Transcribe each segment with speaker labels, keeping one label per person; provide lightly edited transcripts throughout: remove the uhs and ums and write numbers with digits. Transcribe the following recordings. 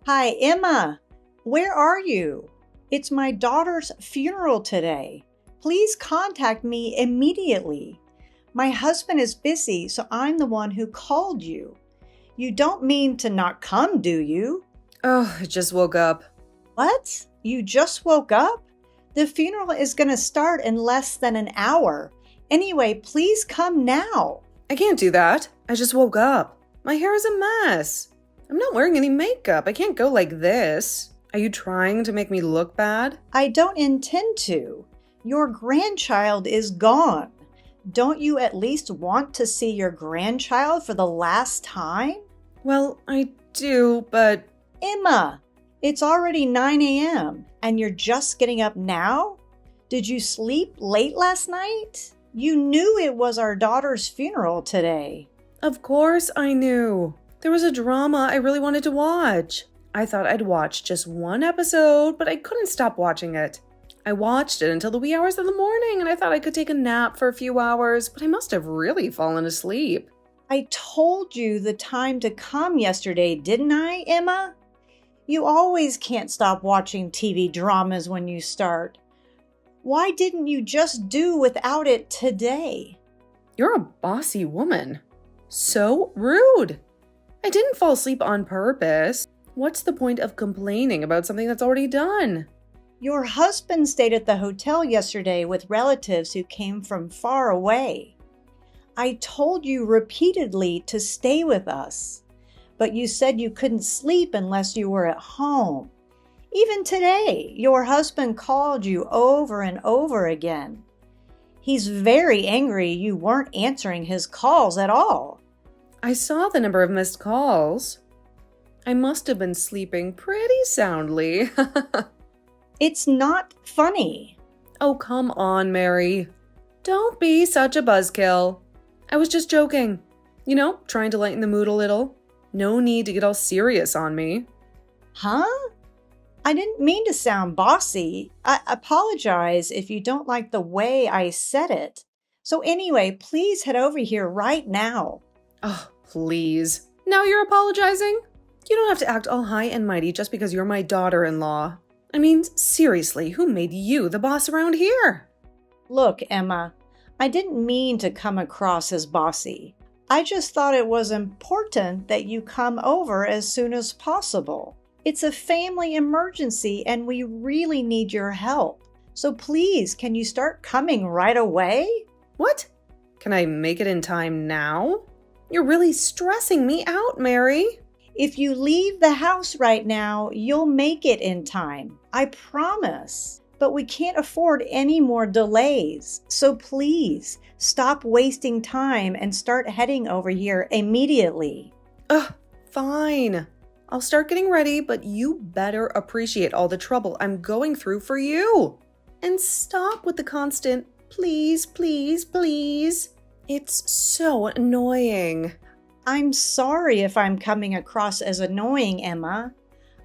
Speaker 1: Hi, Emma. Where are you? It's my daughter's funeral today. Please contact me immediately. My husband is busy, so I'm the one who called you. You don't mean to not come, do you?
Speaker 2: Oh, I just woke up.
Speaker 1: What? You just woke up? The funeral is going to start in less than an hour. Anyway, please come now.
Speaker 2: I can't do that. I just woke up. My hair is a mess. I'm not wearing any makeup. I can't go like this. Are you trying to make me look bad?
Speaker 1: I don't intend to. Your grandchild is gone. Don't you at least want to see your grandchild for the last time?
Speaker 2: Well, I do, but...
Speaker 1: Emma, it's already 9 a.m. and you're just getting up now? Did you sleep late last night? You knew it was our daughter's funeral today.
Speaker 2: Of course I knew. There was a drama I really wanted to watch. I thought I'd watch just one episode, but I couldn't stop watching it. I watched it until the wee hours of the morning, and I thought I could take a nap for a few hours, but I must have really fallen asleep.
Speaker 1: I told you the time to come yesterday, didn't I, Emma? You always can't stop watching TV dramas when you start. Why didn't you just do without it today?
Speaker 2: You're a bossy woman. So rude. I didn't fall asleep on purpose. What's the point of complaining about something that's already done?
Speaker 1: Your husband stayed at the hotel yesterday with relatives who came from far away. I told you repeatedly to stay with us, but you said you couldn't sleep unless you were at home. Even today, your husband called you over and over again. He's very angry you weren't answering his calls at all.
Speaker 2: I saw the number of missed calls. I must have been sleeping pretty soundly.
Speaker 1: It's not funny.
Speaker 2: Oh, come on, Mary. Don't be such a buzzkill. I was just joking. You know, trying to lighten the mood a little. No need to get all serious on me.
Speaker 1: Huh? I didn't mean to sound bossy. I apologize if you don't like the way I said it. So anyway, please head over here right now.
Speaker 2: Oh, please. Now you're apologizing? You don't have to act all high and mighty just because you're my daughter-in-law. I mean, seriously, who made you the boss around here?
Speaker 1: Look, Emma, I didn't mean to come across as bossy. I just thought it was important that you come over as soon as possible. It's a family emergency and we really need your help. So please, can you start coming right away?
Speaker 2: What? Can I make it in time now? You're really stressing me out, Mary.
Speaker 1: If you leave the house right now, you'll make it in time. I promise. But we can't afford any more delays. So please, stop wasting time and start heading over here immediately.
Speaker 2: Ugh, fine. I'll start getting ready, but you better appreciate all the trouble I'm going through for you. And stop with the constant, please, please, please. It's so annoying.
Speaker 1: I'm sorry if I'm coming across as annoying, Emma.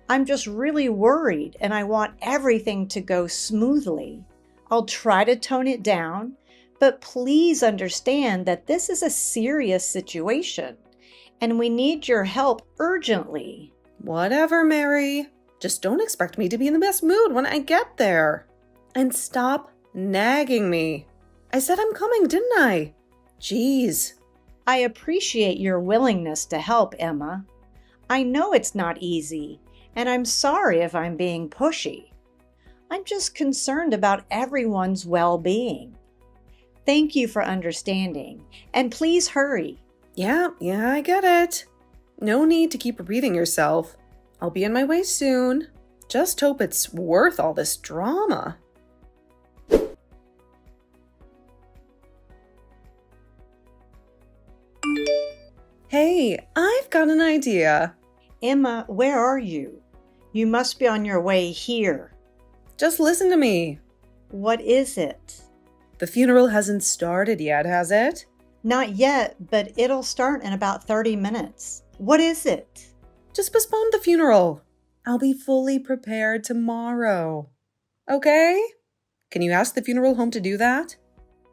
Speaker 1: I'm just really worried and I want everything to go smoothly. I'll try to tone it down, but please understand that this is a serious situation and we need your help urgently.
Speaker 2: Whatever, Mary. Just don't expect me to be in the best mood when I get there. And stop nagging me. I said I'm coming, didn't I? Jeez.
Speaker 1: I appreciate your willingness to help, Emma. I know it's not easy, and I'm sorry if I'm being pushy. I'm just concerned about everyone's well-being. Thank you for understanding, and please hurry.
Speaker 2: Yeah, I get it. No need to keep repeating yourself. I'll be on my way soon. Just hope it's worth all this drama. Hey, I've got an idea.
Speaker 1: Emma, where are you? You must be on your way here.
Speaker 2: Just listen to me.
Speaker 1: What is it?
Speaker 2: The funeral hasn't started yet, has it?
Speaker 1: Not yet, but it'll start in about 30 minutes. What is it?
Speaker 2: Just postpone the funeral. I'll be fully prepared tomorrow. Okay? Can you ask the funeral home to do that?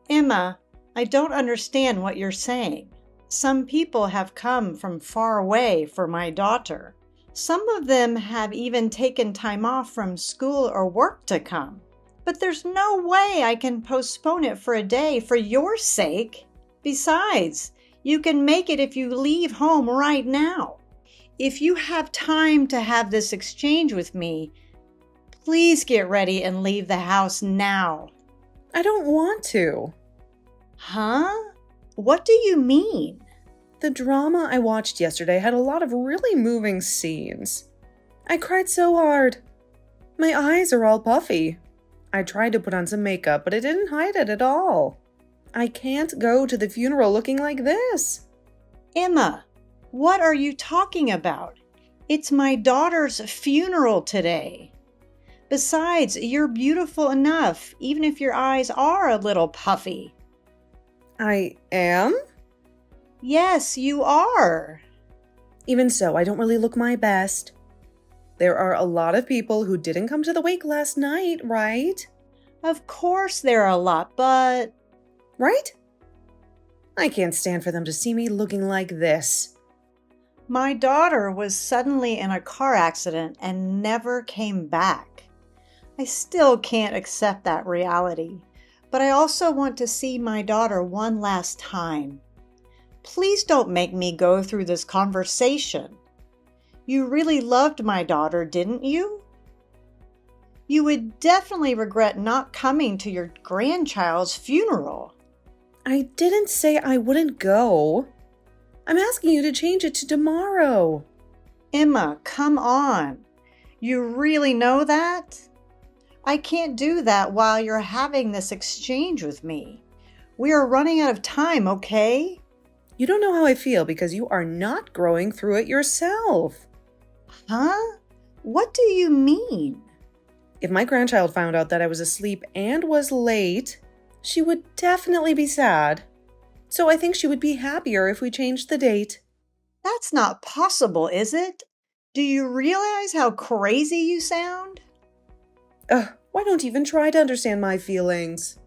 Speaker 1: Emma, I don't understand what you're saying. Some people have come from far away for my daughter. Some of them have even taken time off from school or work to come. But there's no way I can postpone it for a day for your sake. Besides, you can make it if you leave home right now. If you have time to have this exchange with me, please get ready and leave the house now.
Speaker 2: I don't want to.
Speaker 1: Huh? What do you mean?
Speaker 2: The drama I watched yesterday had a lot of really moving scenes. I cried so hard. My eyes are all puffy. I tried to put on some makeup, but it didn't hide it at all. I can't go to the funeral looking like this.
Speaker 1: Emma, what are you talking about? It's my daughter's funeral today. Besides, you're beautiful enough, even if your eyes are a little puffy.
Speaker 2: I am?
Speaker 1: Yes, you are.
Speaker 2: Even so, I don't really look my best. There are a lot of people who didn't come to the wake last night, right?
Speaker 1: Of course there are a lot, but...
Speaker 2: Right? I can't stand for them to see me looking like this.
Speaker 1: My daughter was suddenly in a car accident and never came back. I still can't accept that reality, but I also want to see my daughter one last time. Please don't make me go through this conversation. You really loved my daughter, didn't you? You would definitely regret not coming to your grandchild's funeral.
Speaker 2: I didn't say I wouldn't go. I'm asking you to change it to tomorrow.
Speaker 1: Emma, come on. You really know that? I can't do that while you're having this exchange with me. We are running out of time, okay?
Speaker 2: You don't know how I feel because you are not growing through it yourself.
Speaker 1: Huh? What do you mean?
Speaker 2: If my grandchild found out that I was asleep and was late, she would definitely be sad. So I think she would be happier if we changed the date.
Speaker 1: That's not possible, is it? Do you realize how crazy you sound?
Speaker 2: Why don't you even try to understand my feelings?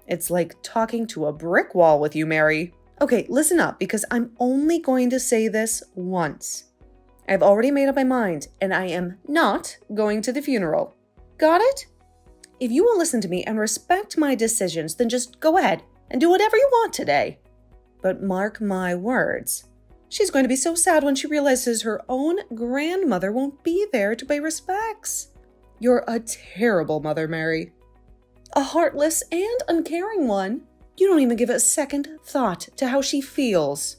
Speaker 2: It's like talking to a brick wall with you, Mary. Okay, listen up, because I'm only going to say this once. I've already made up my mind, and I am not going to the funeral. Got it? If you will listen to me and respect my decisions, then just go ahead and do whatever you want today. But mark my words. She's going to be so sad when she realizes her own grandmother won't be there to pay respects. You're a terrible mother, Mary. A heartless and uncaring one. You don't even give a second thought to how she feels.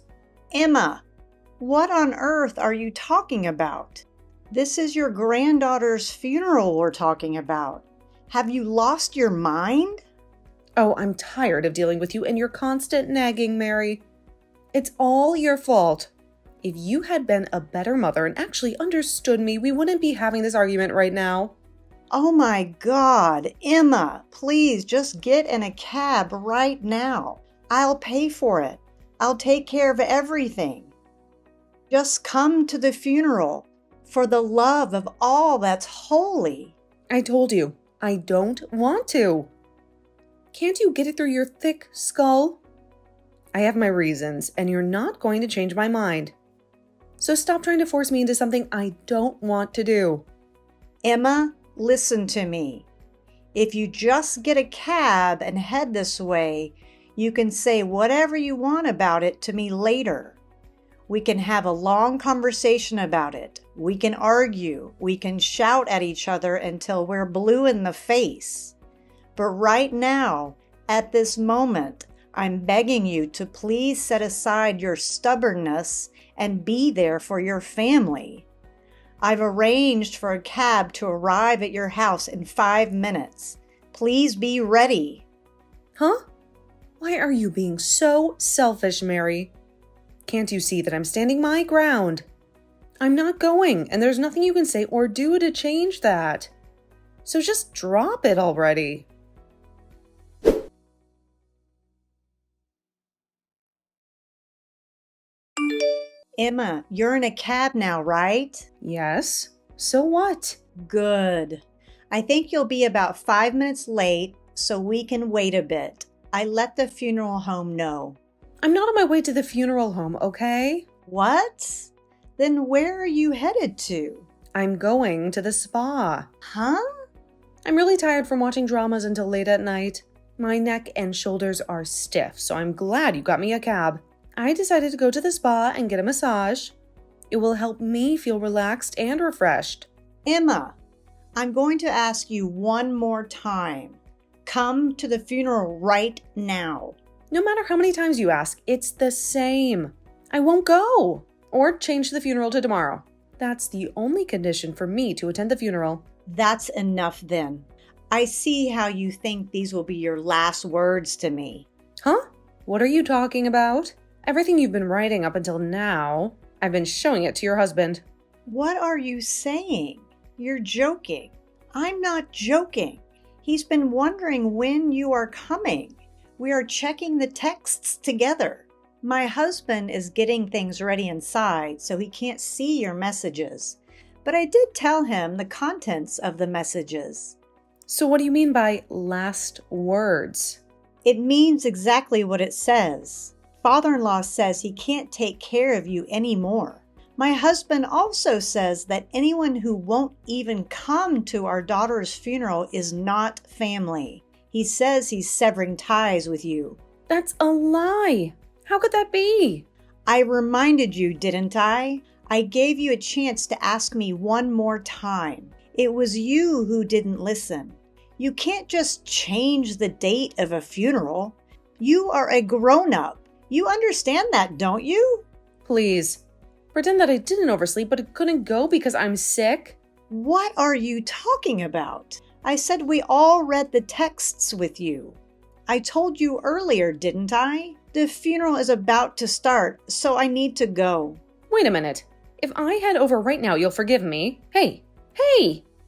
Speaker 1: Emma, what on earth are you talking about? This is your granddaughter's funeral we're talking about. Have you lost your mind?
Speaker 2: Oh, I'm tired of dealing with you and your constant nagging, Mary. It's all your fault. If you had been a better mother and actually understood me, we wouldn't be having this argument right now.
Speaker 1: Oh my God, Emma, please just get in a cab right now. I'll pay for it. I'll take care of everything. Just come to the funeral for the love of all that's holy.
Speaker 2: I told you, I don't want to. Can't you get it through your thick skull? I have my reasons, and you're not going to change my mind. So stop trying to force me into something I don't want to do.
Speaker 1: Emma, listen to me. If you just get a cab and head this way, you can say whatever you want about it to me later. We can have a long conversation about it. We can argue. We can shout at each other until we're blue in the face. But right now, at this moment, I'm begging you to please set aside your stubbornness and be there for your family. I've arranged for a cab to arrive at your house in 5 minutes. Please be ready.
Speaker 2: Huh? Why are you being so selfish, Mary? Can't you see that I'm standing my ground? I'm not going, and there's nothing you can say or do to change that. So just drop it already.
Speaker 1: Emma, you're in a cab now, right?
Speaker 2: Yes. So what?
Speaker 1: Good. I think you'll be about 5 minutes late, so we can wait a bit. I let the funeral home know.
Speaker 2: I'm not on my way to the funeral home, okay?
Speaker 1: What? Then where are you headed to?
Speaker 2: I'm going to the spa.
Speaker 1: Huh?
Speaker 2: I'm really tired from watching dramas until late at night. My neck and shoulders are stiff, so I'm glad you got me a cab. I decided to go to the spa and get a massage. It will help me feel relaxed and refreshed.
Speaker 1: Emma, I'm going to ask you one more time. Come to the funeral right now.
Speaker 2: No matter how many times you ask, it's the same. I won't go. Or change the funeral to tomorrow. That's the only condition for me to attend the funeral.
Speaker 1: That's enough then. I see how you think these will be your last words to me.
Speaker 2: Huh? What are you talking about? Everything you've been writing up until now, I've been showing it to your husband.
Speaker 1: What are you saying? You're joking. I'm not joking. He's been wondering when you are coming. We are checking the texts together. My husband is getting things ready inside, so he can't see your messages. But I did tell him the contents of the messages.
Speaker 2: So what do you mean by last words?
Speaker 1: It means exactly what it says. Father-in-law says he can't take care of you anymore. My husband also says that anyone who won't even come to our daughter's funeral is not family. He says he's severing ties with you.
Speaker 2: That's a lie. How could that be?
Speaker 1: I reminded you, didn't I? I gave you a chance to ask me one more time. It was you who didn't listen. You can't just change the date of a funeral. You are a grown-up. You understand that, don't you?
Speaker 2: Please. Pretend that I didn't oversleep, but it couldn't go because I'm sick?
Speaker 1: What are you talking about? I said we all read the texts with you. I told you earlier, didn't I? The funeral is about to start, so I need to go.
Speaker 2: Wait a minute. If I head over right now, you'll forgive me. Hey!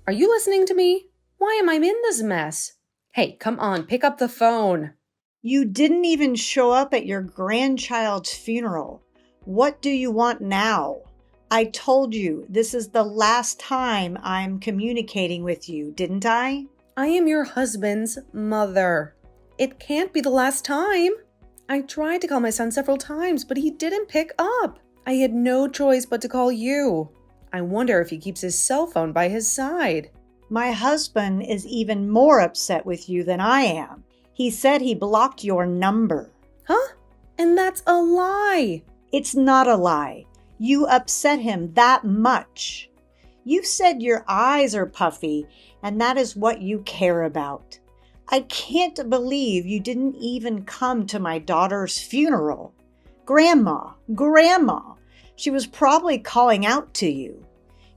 Speaker 2: Are you listening to me? Why am I in this mess? Hey, come on, pick up the phone.
Speaker 1: You didn't even show up at your grandchild's funeral. What do you want now? I told you this is the last time I'm communicating with you, didn't I?
Speaker 2: I am your husband's mother. It can't be the last time. I tried to call my son several times, but he didn't pick up. I had no choice but to call you. I wonder if he keeps his cell phone by his side.
Speaker 1: My husband is even more upset with you than I am. He said he blocked your number.
Speaker 2: Huh? And that's a lie.
Speaker 1: It's not a lie. You upset him that much. You said your eyes are puffy, and that is what you care about. I can't believe you didn't even come to my daughter's funeral. Grandma, she was probably calling out to you.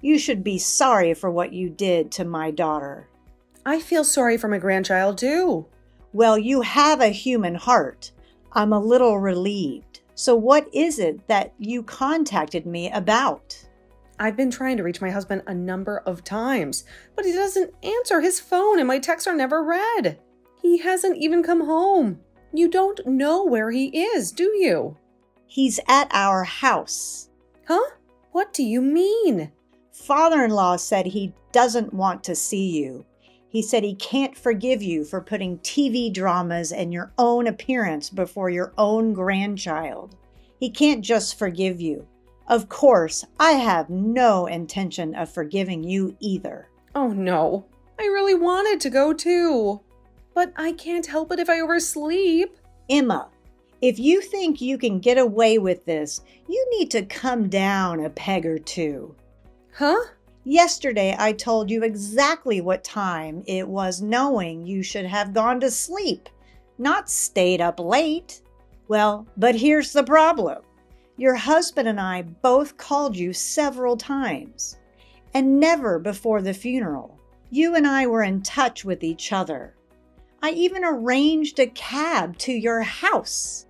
Speaker 1: You should be sorry for what you did to my daughter.
Speaker 2: I feel sorry for my grandchild too.
Speaker 1: Well, you have a human heart. I'm a little relieved. So what is it that you contacted me about?
Speaker 2: I've been trying to reach my husband a number of times, but he doesn't answer his phone and my texts are never read. He hasn't even come home. You don't know where he is, do you?
Speaker 1: He's at our house.
Speaker 2: Huh? What do you mean?
Speaker 1: Father-in-law said he doesn't want to see you. He said he can't forgive you for putting TV dramas and your own appearance before your own grandchild. He can't just forgive you. Of course, I have no intention of forgiving you either.
Speaker 2: Oh no, I really wanted to go too. But I can't help it if I oversleep.
Speaker 1: Emma, if you think you can get away with this, you need to come down a peg or two.
Speaker 2: Huh?
Speaker 1: Yesterday, I told you exactly what time it was, knowing you should have gone to sleep, not stayed up late. Well, but here's the problem. Your husband and I both called you several times, and never before the funeral. You and I were in touch with each other. I even arranged a cab to your house.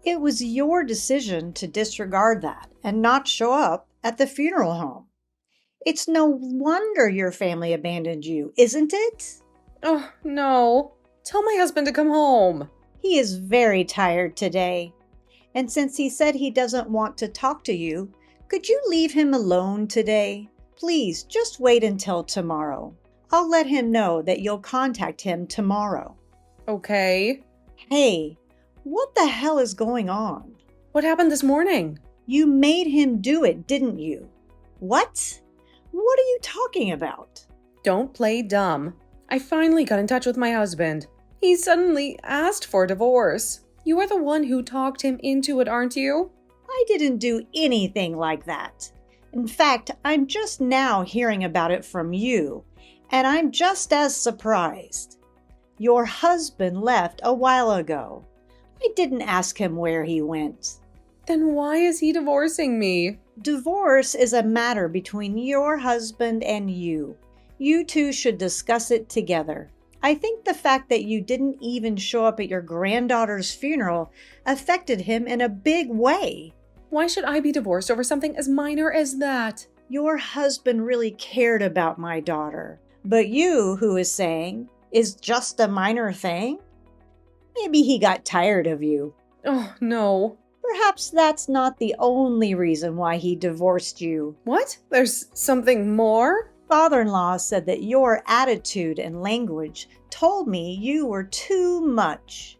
Speaker 1: It was your decision to disregard that and not show up at the funeral home. It's no wonder your family abandoned you, isn't it?
Speaker 2: Oh, no. Tell my husband to come home.
Speaker 1: He is very tired today. And since he said he doesn't want to talk to you, could you leave him alone today? Please, just wait until tomorrow. I'll let him know that you'll contact him tomorrow.
Speaker 2: Okay.
Speaker 1: Hey, what the hell is going on?
Speaker 2: What happened this morning?
Speaker 1: You made him do it, didn't you? What? What are you talking about?
Speaker 2: Don't play dumb. I finally got in touch with my husband. He suddenly asked for a divorce. You are the one who talked him into it, aren't you?
Speaker 1: I didn't do anything like that. In fact, I'm just now hearing about it from you, and I'm just as surprised. Your husband left a while ago. I didn't ask him where he went.
Speaker 2: Then why is he divorcing me?
Speaker 1: Divorce is a matter between your husband and you. You two should discuss it together. I think the fact that you didn't even show up at your granddaughter's funeral affected him in a big way.
Speaker 2: Why should I be divorced over something as minor as that?
Speaker 1: Your husband really cared about my daughter, but you, who is saying, is just a minor thing? Maybe he got tired of you.
Speaker 2: Oh, no.
Speaker 1: Perhaps that's not the only reason why he divorced you.
Speaker 2: What? There's something more?
Speaker 1: Father-in-law said that your attitude and language told me you were too much.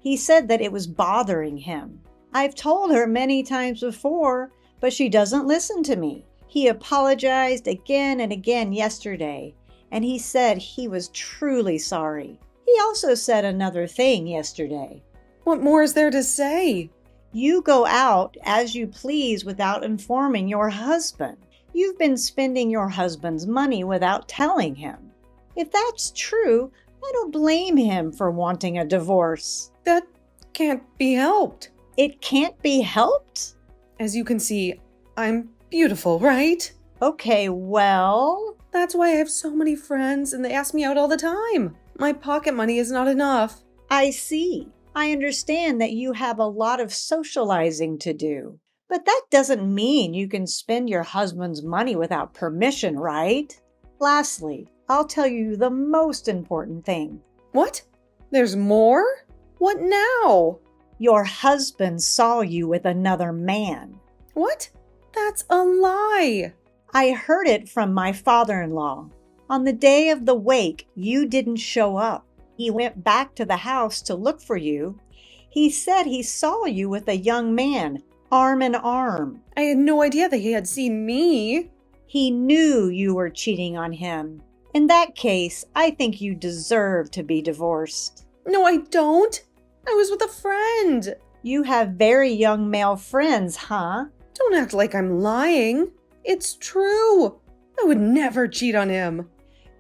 Speaker 1: He said that it was bothering him. I've told her many times before, but she doesn't listen to me. He apologized again and again yesterday, and he said he was truly sorry. He also said another thing yesterday.
Speaker 2: What more is there to say?
Speaker 1: You go out as you please without informing your husband. You've been spending your husband's money without telling him. If that's true, I don't blame him for wanting a divorce.
Speaker 2: That can't be helped.
Speaker 1: It can't be helped?
Speaker 2: As you can see, I'm beautiful, right?
Speaker 1: Okay, well...
Speaker 2: That's why I have so many friends and they ask me out all the time. My pocket money is not enough.
Speaker 1: I see. I understand that you have a lot of socializing to do. But that doesn't mean you can spend your husband's money without permission, right? Lastly, I'll tell you the most important thing.
Speaker 2: What? There's more? What now?
Speaker 1: Your husband saw you with another man.
Speaker 2: What? That's a lie.
Speaker 1: I heard it from my father-in-law. On the day of the wake, you didn't show up. He went back to the house to look for you. He said he saw you with a young man, arm in arm.
Speaker 2: I had no idea that he had seen me.
Speaker 1: He knew you were cheating on him. In that case, I think you deserve to be divorced.
Speaker 2: No, I don't. I was with a friend.
Speaker 1: You have very young male friends, huh?
Speaker 2: Don't act like I'm lying. It's true. I would never cheat on him.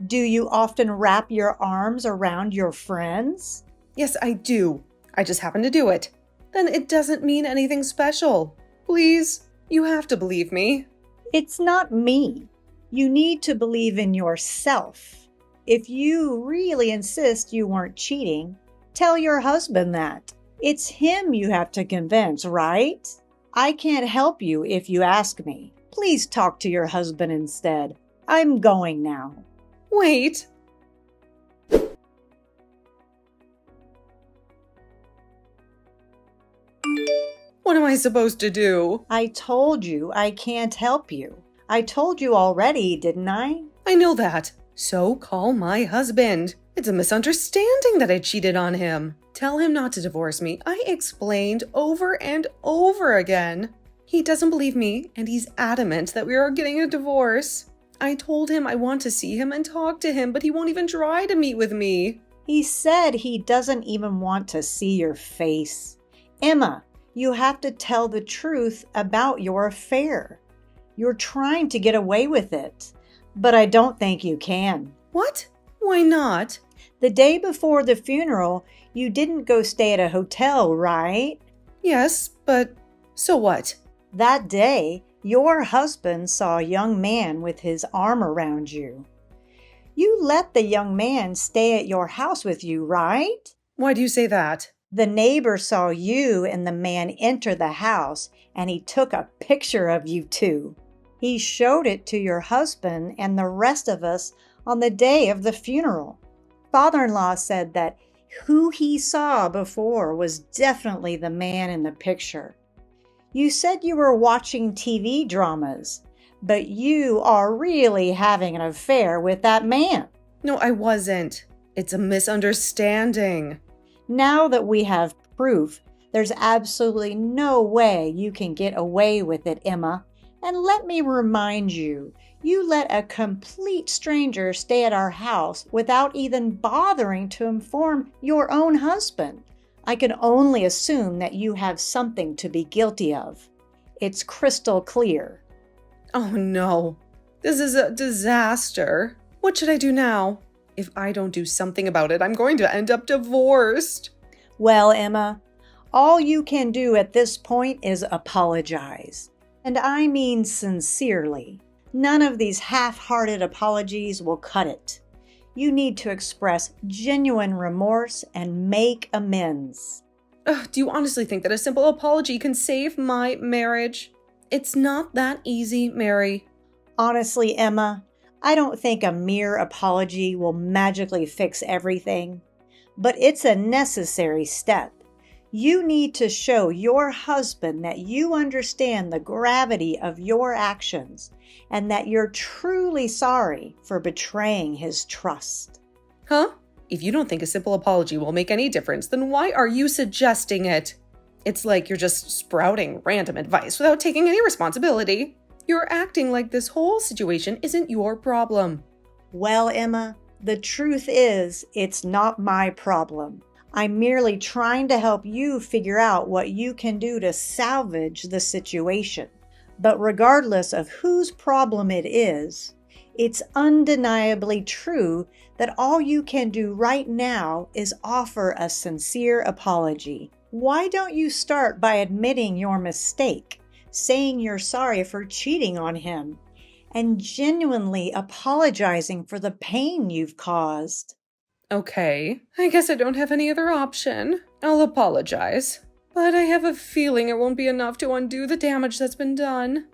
Speaker 1: Do you often wrap your arms around your friends?
Speaker 2: Yes, I do. I just happen to do it. Then it doesn't mean anything special. Please, you have to believe me.
Speaker 1: It's not me. You need to believe in yourself. If you really insist you weren't cheating, tell your husband that. It's him you have to convince, right? I can't help you if you ask me. Please talk to your husband instead. I'm going now.
Speaker 2: Wait. What am I supposed to do?
Speaker 1: I told you I can't help you. I told you already, didn't I?
Speaker 2: I know that. So call my husband. It's a misunderstanding that I cheated on him. Tell him not to divorce me. I explained over and over again. He doesn't believe me, and he's adamant that we are getting a divorce. I told him I want to see him and talk to him, but he won't even try to meet with me.
Speaker 1: He said he doesn't even want to see your face. Emma, you have to tell the truth about your affair. You're trying to get away with it, but I don't think you can.
Speaker 2: What? Why not?
Speaker 1: The day before the funeral, you didn't go stay at a hotel, right?
Speaker 2: Yes, but so what?
Speaker 1: That day, your husband saw a young man with his arm around you. You let the young man stay at your house with you, right?
Speaker 2: Why do you say that?
Speaker 1: The neighbor saw you and the man enter the house, and he took a picture of you two. He showed it to your husband and the rest of us on the day of the funeral. Father-in-law said that who he saw before was definitely the man in the picture. You said you were watching TV dramas, but you are really having an affair with that man.
Speaker 2: No, I wasn't. It's a misunderstanding.
Speaker 1: Now that we have proof, There's absolutely no way you can get away with it, Emma. And let me remind you, you let a complete stranger stay at our house without even bothering to inform your own husband. I can only assume that you have something to be guilty of. It's crystal clear.
Speaker 2: Oh no, this is a disaster. What should I do now? If I don't do something about it, I'm going to end up divorced.
Speaker 1: Well, Emma, all you can do at this point is apologize. And I mean sincerely. None of these half-hearted apologies will cut it. You need to express genuine remorse and make amends.
Speaker 2: Do you honestly think that a simple apology can save my marriage? It's not that easy, Mary.
Speaker 1: Honestly, Emma, I don't think a mere apology will magically fix everything, but it's a necessary step. You need to show your husband that you understand the gravity of your actions and that you're truly sorry for betraying his trust.
Speaker 2: Huh? If you don't think a simple apology will make any difference, then why are you suggesting it? It's like you're just sprouting random advice without taking any responsibility. You're acting like this whole situation isn't your problem.
Speaker 1: Well, Emma, the truth is, it's not my problem. I'm merely trying to help you figure out what you can do to salvage the situation. But regardless of whose problem it is, it's undeniably true that all you can do right now is offer a sincere apology. Why don't you start by admitting your mistake, saying you're sorry for cheating on him, and genuinely apologizing for the pain you've caused?
Speaker 2: Okay, I guess I don't have any other option. I'll apologize. But I have a feeling it won't be enough to undo the damage that's been done.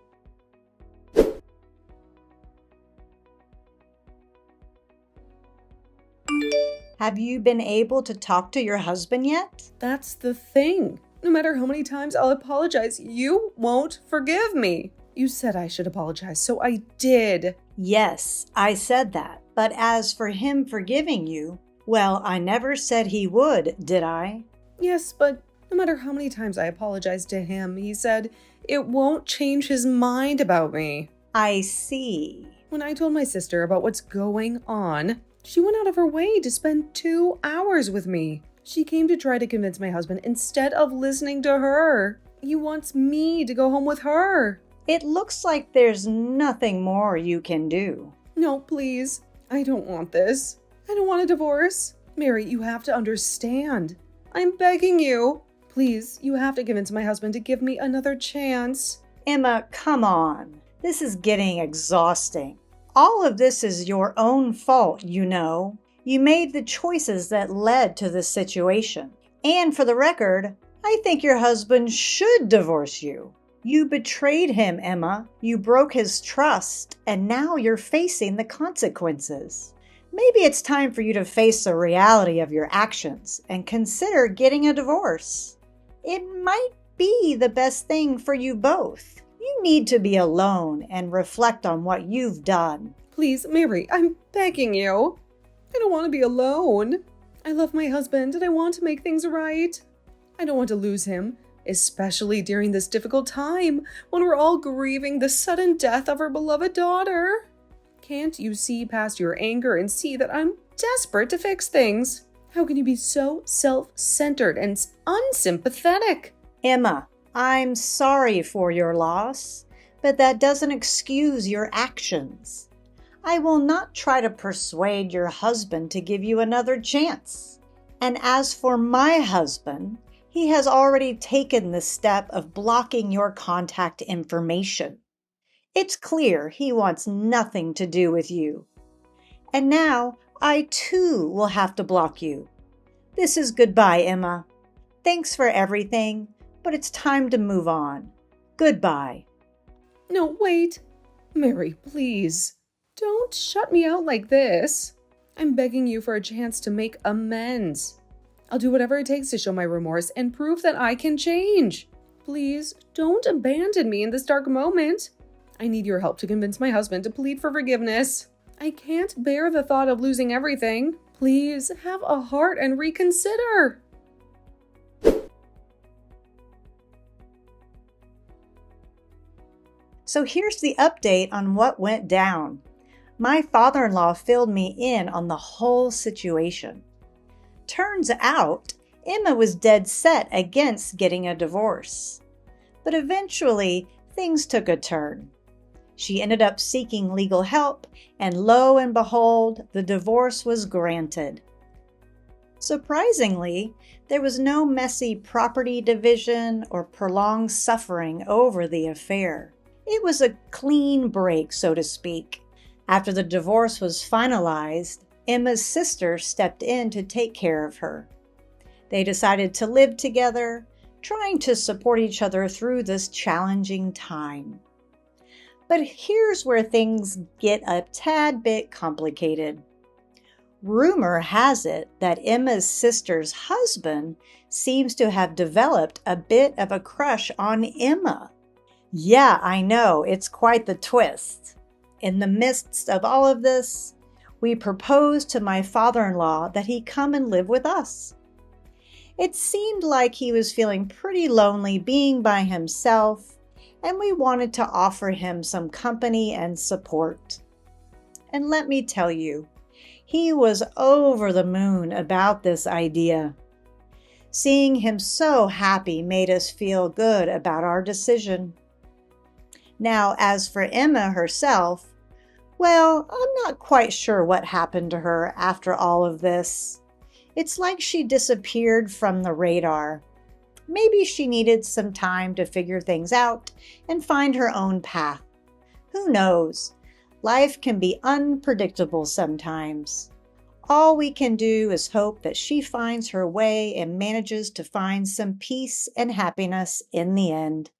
Speaker 1: Have you been able to talk to your husband yet?
Speaker 2: That's the thing. No matter how many times I'll apologize, you won't forgive me. You said I should apologize, so I did.
Speaker 1: Yes, I said that. But as for him forgiving you, well, I never said he would, did I?
Speaker 2: Yes, but no matter how many times I apologized to him, he said it won't change his mind about me.
Speaker 1: I see.
Speaker 2: When I told my sister about what's going on, she went out of her way to spend 2 hours with me. She came to try to convince my husband instead of listening to her. He wants me to go home with her.
Speaker 1: It looks like there's nothing more you can do.
Speaker 2: No, please. I don't want this. I don't want a divorce. Mary, you have to understand. I'm begging you. Please, you have to convince my husband to give me another chance.
Speaker 1: Emma, come on. This is getting exhausting. All of this is your own fault, you know. You made the choices that led to this situation. And for the record, I think your husband should divorce you. You betrayed him, Emma. You broke his trust, and now you're facing the consequences. Maybe it's time for you to face the reality of your actions and consider getting a divorce. It might be the best thing for you both. You need to be alone and reflect on what you've done.
Speaker 2: Please, Mary, I'm begging you. I don't want to be alone. I love my husband and I want to make things right. I don't want to lose him, especially during this difficult time when we're all grieving the sudden death of our beloved daughter. Can't you see past your anger and see that I'm desperate to fix things? How can you be so self-centered and unsympathetic?
Speaker 1: Emma, I'm sorry for your loss, but that doesn't excuse your actions. I will not try to persuade your husband to give you another chance. And as for my husband, he has already taken the step of blocking your contact information. It's clear he wants nothing to do with you. And now I too will have to block you. This is goodbye, Emma. Thanks for everything, but it's time to move on. Goodbye.
Speaker 2: No, wait. Mary, please. Don't shut me out like this. I'm begging you for a chance to make amends. I'll do whatever it takes to show my remorse and prove that I can change. Please, don't abandon me in this dark moment. I need your help to convince my husband to plead for forgiveness. I can't bear the thought of losing everything. Please, have a heart and reconsider.
Speaker 1: So here's the update on what went down. My father-in-law filled me in on the whole situation. Turns out, Emma was dead set against getting a divorce. But eventually, things took a turn. She ended up seeking legal help, and lo and behold, the divorce was granted. Surprisingly, there was no messy property division or prolonged suffering over the affair. It was a clean break, so to speak. After the divorce was finalized, Emma's sister stepped in to take care of her. They decided to live together, trying to support each other through this challenging time. But here's where things get a tad bit complicated. Rumor has it that Emma's sister's husband seems to have developed a bit of a crush on Emma. Yeah, I know, it's quite the twist. In the midst of all of this, we proposed to my father-in-law that he come and live with us. It seemed like he was feeling pretty lonely being by himself, and we wanted to offer him some company and support. And let me tell you, he was over the moon about this idea. Seeing him so happy made us feel good about our decision. Now, as for Emma herself, well, I'm not quite sure what happened to her after all of this. It's like she disappeared from the radar. Maybe she needed some time to figure things out and find her own path. Who knows? Life can be unpredictable sometimes. All we can do is hope that she finds her way and manages to find some peace and happiness in the end.